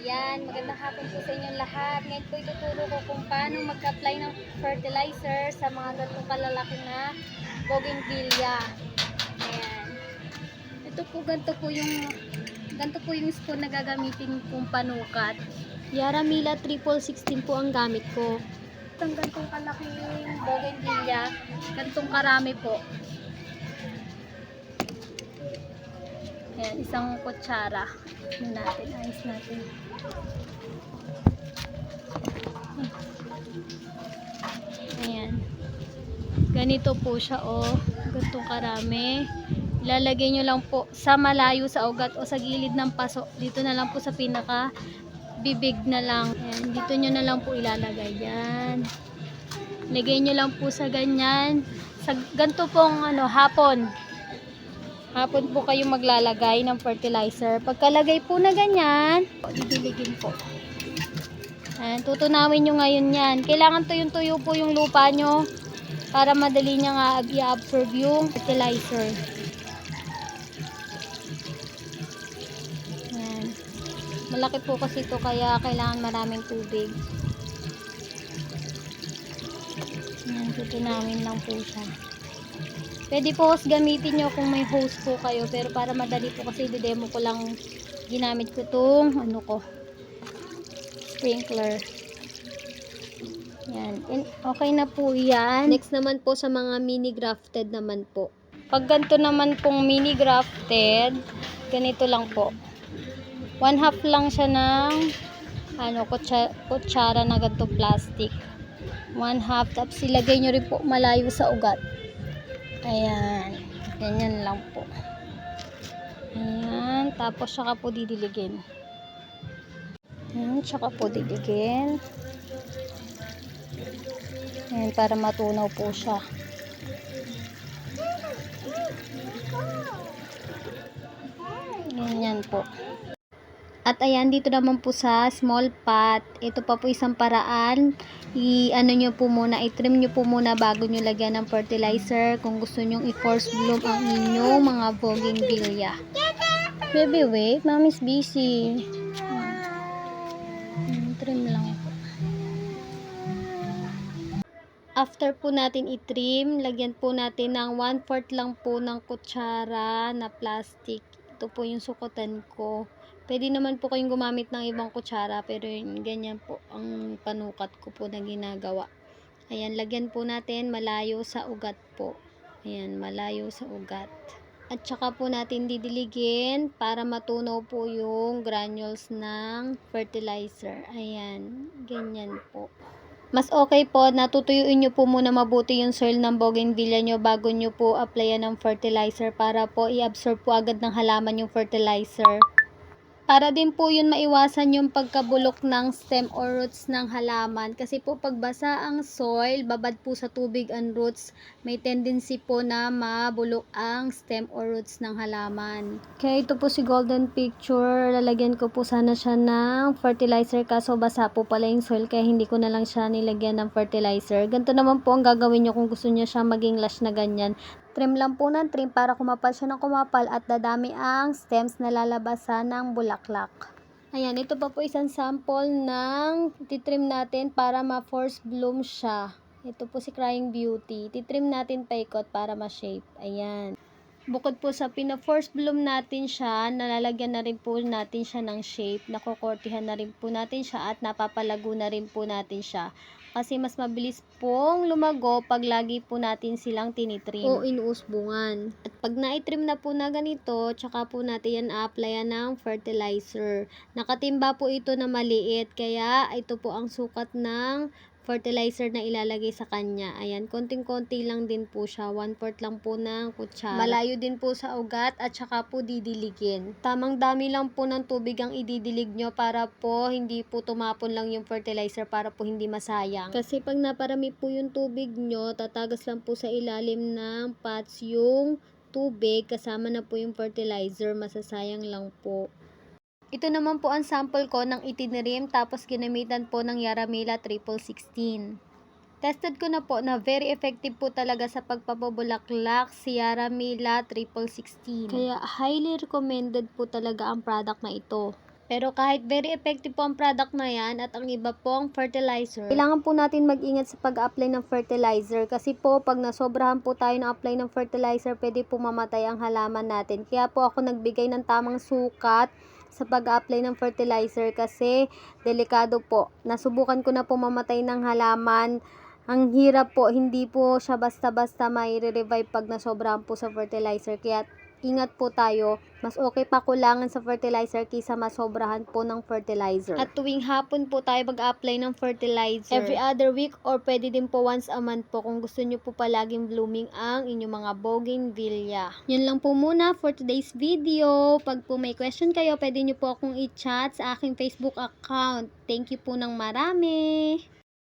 Ayan, magandang hapon po sa inyong lahat. Ngayon po ituturo ko kung paano mag-apply ng fertilizer sa mga ganitong kalalaki na bougainvillea. Ayan. Ganito po yung spoon na gagamitin kong panukat. Yaramila 1616 po ang gamit ko. Itong ganitong kalaking bougainvillea, ganitong karami po. Ayan, isang kutsara. Ayos natin. Ayan. Ganito po siya, ganitong karami. Ilalagay nyo lang po sa malayo sa ugat o sa gilid ng paso. Dito na lang po sa pinaka bibig na lang. Ayan, dito nyo na lang po ilalagay. Yan. Lagay nyo lang po sa ganyan. Sa ganito pong hapon. Hapon po kayo maglalagay ng fertilizer. Pagkalagay po na ganyan, didiligin po. Ayan, tutunawin nyo ngayon yan. Kailangan tuyong-tuyo po yung lupa nyo para madali niya nga i-absorb yung fertilizer. Ayan. Malaki po kasi ito kaya kailangan maraming tubig. Ayan, tutunawin lang po siya. Pwede po gamitin nyo kung may hose po kayo, pero para madali po kasi didemo ko lang, ginamit ko itong sprinkler. Yan. Okay na po yan. Next naman po sa mga mini grafted naman po. Pag ganito naman pong mini grafted, ganito lang po. 1/2 lang siya ng kutsara na ganito plastic. 1/2, tapos ilagay nyo rin po malayo sa ugat. Ayan. Ganyan lang po. Ayan. Tapos saka po didiligin. Ayan. Saka po didiligin. Ayan. Para matunaw po siya. Ganyan po. At ayan, dito naman po sa small pot, ito pa po isang paraan. I-trim nyo po muna bago nyo lagyan ng fertilizer kung gusto nyo i-force bloom ang inyong mga bougainvillea. Baby, wait. Mommy's busy. Trim lang po. After po natin i-trim, lagyan po natin ng 1/4 lang po ng kutsara na plastic. Ito po yung sukutan ko. Pwede naman po kayong gumamit ng ibang kutsara, pero ganyan po ang panukat ko po na ginagawa. Ayan, lagyan po natin malayo sa ugat po. Ayan, malayo sa ugat. At saka po natin didiligin para matunaw po yung granules ng fertilizer. Ayan, ganyan po. Mas okay po na tutuyuin nyo po muna mabuti yung soil ng bougainvillea nyo bago nyo po applyan ng fertilizer para po i-absorb po agad ng halaman yung fertilizer. Para din po yun maiwasan yung pagkabulok ng stem or roots ng halaman. Kasi po pagbasa ang soil, babad po sa tubig ang roots, may tendency po na mabulok ang stem or roots ng halaman. Kaya ito po si Golden Picture, lalagyan ko po sana siya ng fertilizer kaso basa po pala yung soil kaya hindi ko na lang siya nilagyan ng fertilizer. Ganito naman po ang gagawin nyo kung gusto nyo siya maging lush na ganyan. Trim lang po ng trim para kumapal siya ng kumapal at dadami ang stems na lalabasan ng bulaklak. Ayan, ito pa po isang sample ng titrim natin para ma-force bloom siya. Ito po si Crying Beauty. Titrim natin paikot para ma-shape. Ayan. Bukod po sa pina-force bloom natin siya, nalalagyan na rin po natin siya ng shape. Nakokortihan na rin po natin siya at napapalago na rin po natin siya. Kasi mas mabilis pong lumago pag lagi po natin silang tinitrim o inuusbungan. At pag na-trim na po na ganito, tsaka po natin yan a-applyan ng fertilizer. Nakatimba po ito na maliit, kaya ito po ang sukat ng fertilizer na ilalagay sa kanya. Ayan, konting-konti lang din po siya. 1/4 lang po ng kutsara. Malayo din po sa ugat at saka po didiligin. Tamang dami lang po ng tubig ang ididilig nyo para po hindi po tumapon lang yung fertilizer para po hindi masayang. Kasi pag naparami po yung tubig nyo, tatagas lang po sa ilalim ng pots yung tubig kasama na po yung fertilizer. Masasayang lang po. Ito naman po ang sample ko ng itinrim tapos ginamitan po ng Yaramila 1616. Tested ko na po na very effective po talaga sa pagpapabulaklak si Yaramila 1616. Kaya highly recommended po talaga ang product na ito. Pero kahit very effective po ang product na yan at ang iba pong fertilizer, kailangan po natin mag-ingat sa pag-apply ng fertilizer kasi po pag nasobrahan po tayo ng apply ng fertilizer, pwede po mamatay ang halaman natin. Kaya po ako nagbigay ng tamang sukat sa pag-apply ng fertilizer kasi delikado po. Nasubukan ko na po mamatay ng halaman. Ang hirap po, hindi po siya basta-basta may revive pag nasobrahan po sa fertilizer. Kaya ingat po tayo. Mas okay pa kulangan sa fertilizer kaysa masobrahan po ng fertilizer. At tuwing hapon po tayo mag-apply ng fertilizer. Every other week or pwede din po once a month po kung gusto nyo po palaging blooming ang inyong mga bougainvillea. Yun lang po muna for today's video. Pag po may question kayo, pwede nyo po akong i-chat sa aking Facebook account. Thank you po ng marami.